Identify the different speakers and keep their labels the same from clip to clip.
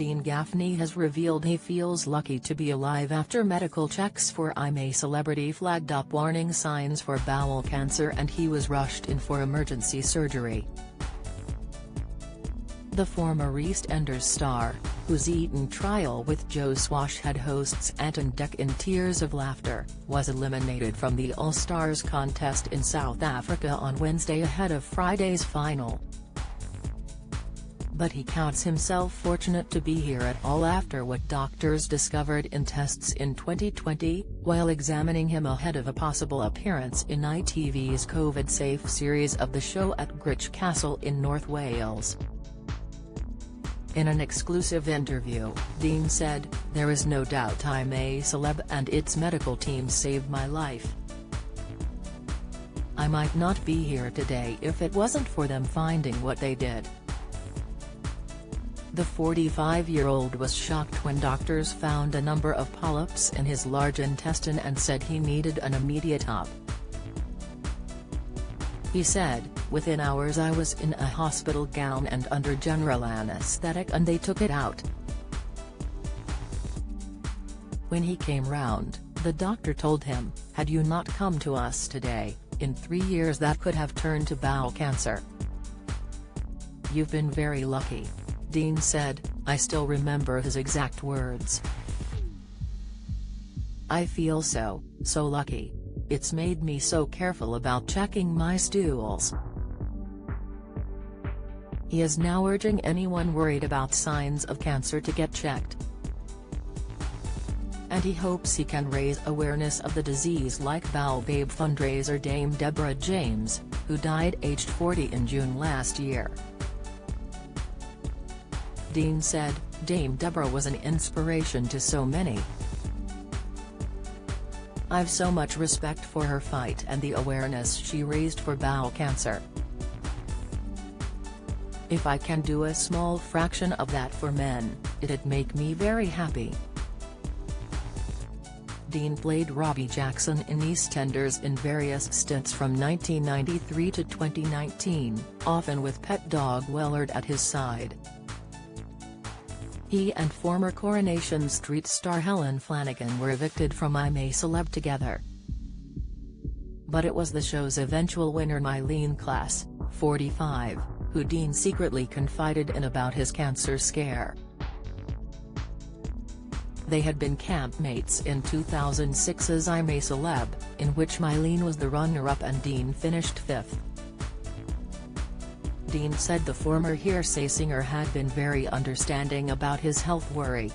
Speaker 1: Dean Gaffney has revealed he feels lucky to be alive after medical checks for I'm A Celebrity flagged up warning signs for bowel cancer and he was rushed in for emergency surgery. The former EastEnders star, whose Eton trial with Joe Swash had hosts Ant and Dec in tears of laughter, was eliminated from the All-Stars contest in South Africa on Wednesday ahead of Friday's final. But he counts himself fortunate to be here at all after what doctors discovered in tests in 2020, while examining him ahead of a possible appearance in ITV's COVID-safe series of the show at Grich Castle in North Wales. In an exclusive interview, Dean said, "There is no doubt I'm a celeb and its medical team saved my life. I might not be here today if it wasn't for them finding what they did." The 45-year-old was shocked when doctors found a number of polyps in his large intestine and said he needed an immediate op. He said, "Within hours I was in a hospital gown and under general anesthetic and they took it out. When he came round, the doctor told him, 'Had you not come to us today, in 3 years that could have turned to bowel cancer. You've been very lucky.'" Dean said. I still remember his exact words. "I feel so lucky. It's made me so careful about checking my stools." He is now urging anyone worried about signs of cancer to get checked. And he hopes he can raise awareness of the disease like Bowel Babe fundraiser Dame Deborah James, who died aged 40 in June last year. Dean said, "Dame Deborah was an inspiration to so many. I've so much respect for her fight and the awareness she raised for bowel cancer. If I can do a small fraction of that for men, it'd make me very happy." Dean played Robbie Jackson in EastEnders in various stints from 1993 to 2019, often with pet dog Wellard at his side. He and former Coronation Street star Helen Flanagan were evicted from I'm A Celeb together. But it was the show's eventual winner Mylene Klass, 45, who Dean secretly confided in about his cancer scare. They had been campmates in 2006's I'm A Celeb, in which Mylene was the runner-up and Dean finished 5th. Dean said the former Hearsay singer had been very understanding about his health worry.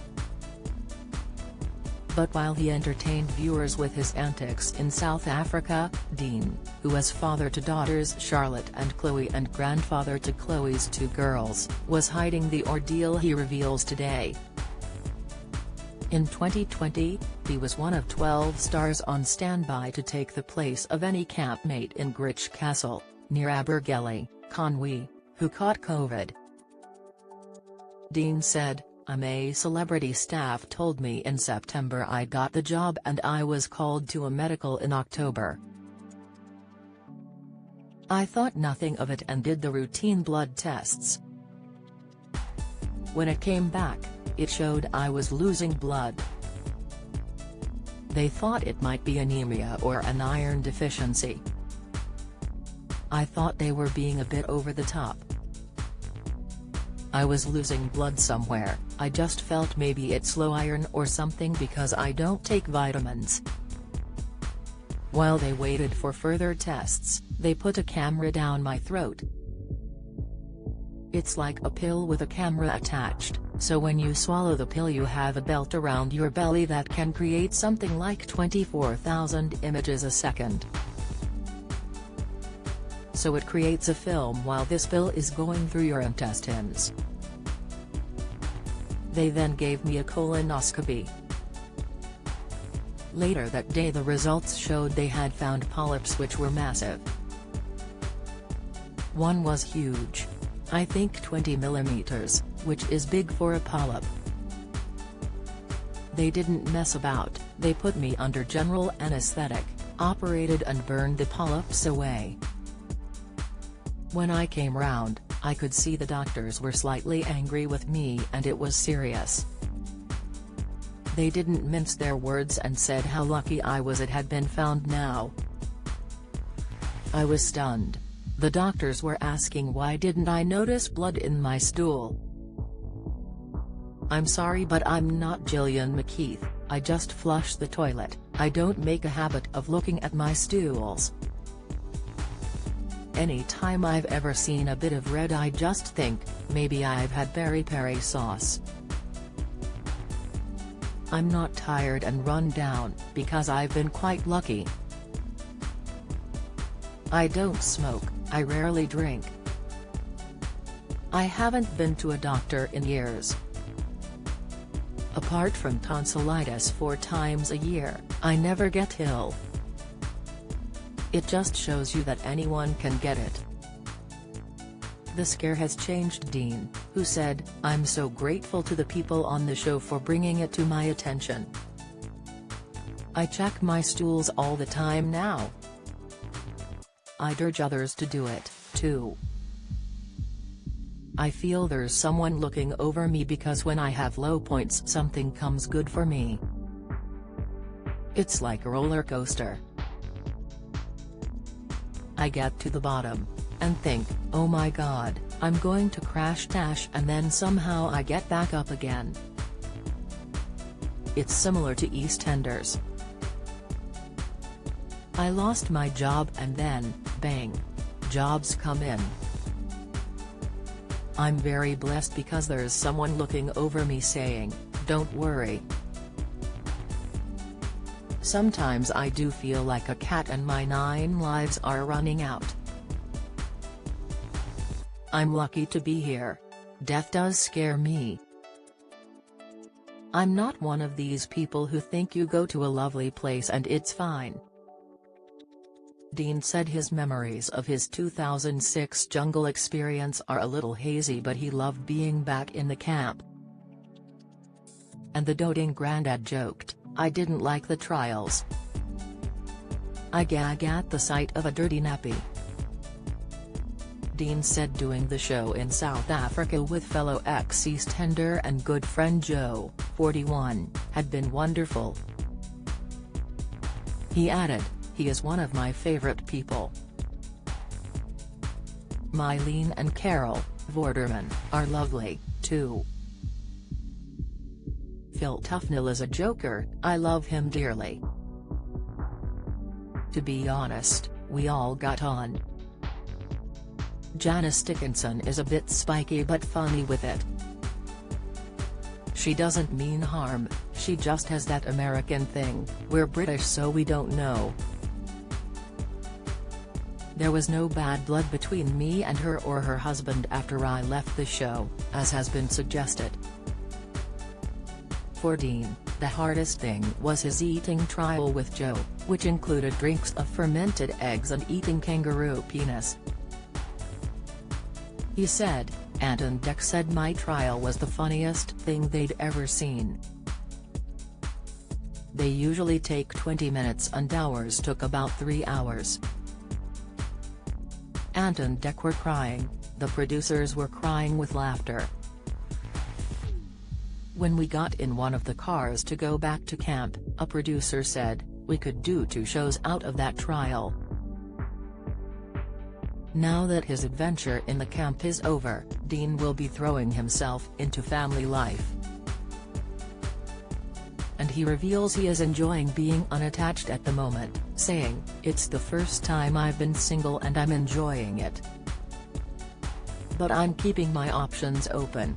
Speaker 1: But while he entertained viewers with his antics in South Africa, Dean, who is father to daughters Charlotte and Chloe and grandfather to Chloe's 2 girls, was hiding the ordeal he reveals today. In 2020, he was one of 12 stars on standby to take the place of any campmate in Grich Castle, near Abergele, Conwy, who caught COVID. Dean said, "I'm a Celebrity staff told me in September I got the job and I was called to a medical in October. I thought nothing of it and did the routine blood tests. When it came back, it showed I was losing blood. They thought it might be anemia or an iron deficiency. I thought they were being a bit over the top. I was losing blood somewhere, I just felt maybe it's low iron or something because I don't take vitamins." While they waited for further tests, they put a camera down my throat. It's like a pill with a camera attached, so when you swallow the pill you have a belt around your belly that can create something like 24,000 images a second. So it creates a film while this pill is going through your intestines. They then gave me a colonoscopy. Later that day the results showed they had found polyps which were massive. One was huge. I think 20 millimeters, which is big for a polyp. They didn't mess about, they put me under general anesthetic, operated and burned the polyps away. When I came round, I could see the doctors were slightly angry with me and it was serious. They didn't mince their words and said how lucky I was it had been found now. I was stunned. The doctors were asking why didn't I notice blood in my stool. I'm sorry but I'm not Gillian McKeith, I just flush the toilet, I don't make a habit of looking at my stools. Any time I've ever seen a bit of red I just think, maybe I've had peri-peri sauce. I'm not tired and run down, because I've been quite lucky. I don't smoke, I rarely drink. I haven't been to a doctor in years. Apart from tonsillitis 4 times a year, I never get ill. It just shows you that anyone can get it. The scare has changed Dean, who said, "I'm so grateful to the people on the show for bringing it to my attention. I check my stools all the time now. I'd urge others to do it, too. I feel there's someone looking over me because when I have low points something comes good for me. It's like a roller coaster. I get to the bottom, and think, oh my god, I'm going to crash and then somehow I get back up again. It's similar to EastEnders. I lost my job and then, bang, jobs come in. I'm very blessed because there's someone looking over me saying, don't worry. Sometimes I do feel like a cat and my 9 lives are running out. I'm lucky to be here. Death does scare me. I'm not one of these people who think you go to a lovely place and it's fine." Dean said his memories of his 2006 jungle experience are a little hazy but he loved being back in the camp. And the doting granddad joked, "I didn't like the trials. I gag at the sight of a dirty nappy." Dean said doing the show in South Africa with fellow ex-EastEnder and good friend Joe, 41, had been wonderful. He added, "He is one of my favorite people. Mylene and Carol, Vorderman, are lovely, too. Phil Tufnell is a joker, I love him dearly. To be honest, we all got on. Janice Dickinson is a bit spiky but funny with it. She doesn't mean harm, she just has that American thing, we're British so we don't know. There was no bad blood between me and her or her husband after I left the show, as has been suggested." For Dean, the hardest thing was his eating trial with Joe, which included drinks of fermented eggs and eating kangaroo penis. He said, "Ant and Dec said my trial was the funniest thing they'd ever seen. They usually take 20 minutes and ours took about 3 hours. Ant and Dec were crying, the producers were crying with laughter. When we got in one of the cars to go back to camp, a producer said, we could do 2 shows out of that trial." Now that his adventure in the camp is over, Dean will be throwing himself into family life. And he reveals he is enjoying being unattached at the moment, saying, "It's the first time I've been single and I'm enjoying it. But I'm keeping my options open.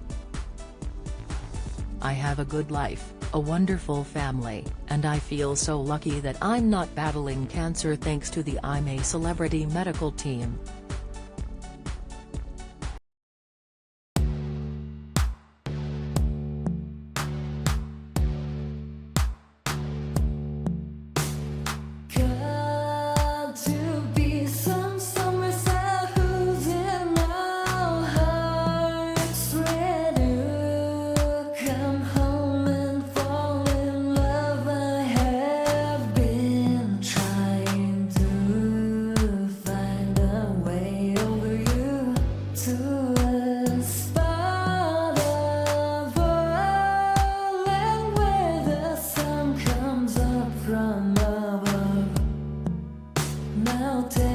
Speaker 1: I have a good life, a wonderful family, and I feel so lucky that I'm not battling cancer thanks to the I'm A Celebrity medical team."
Speaker 2: Trying to find a way. mother. Now tell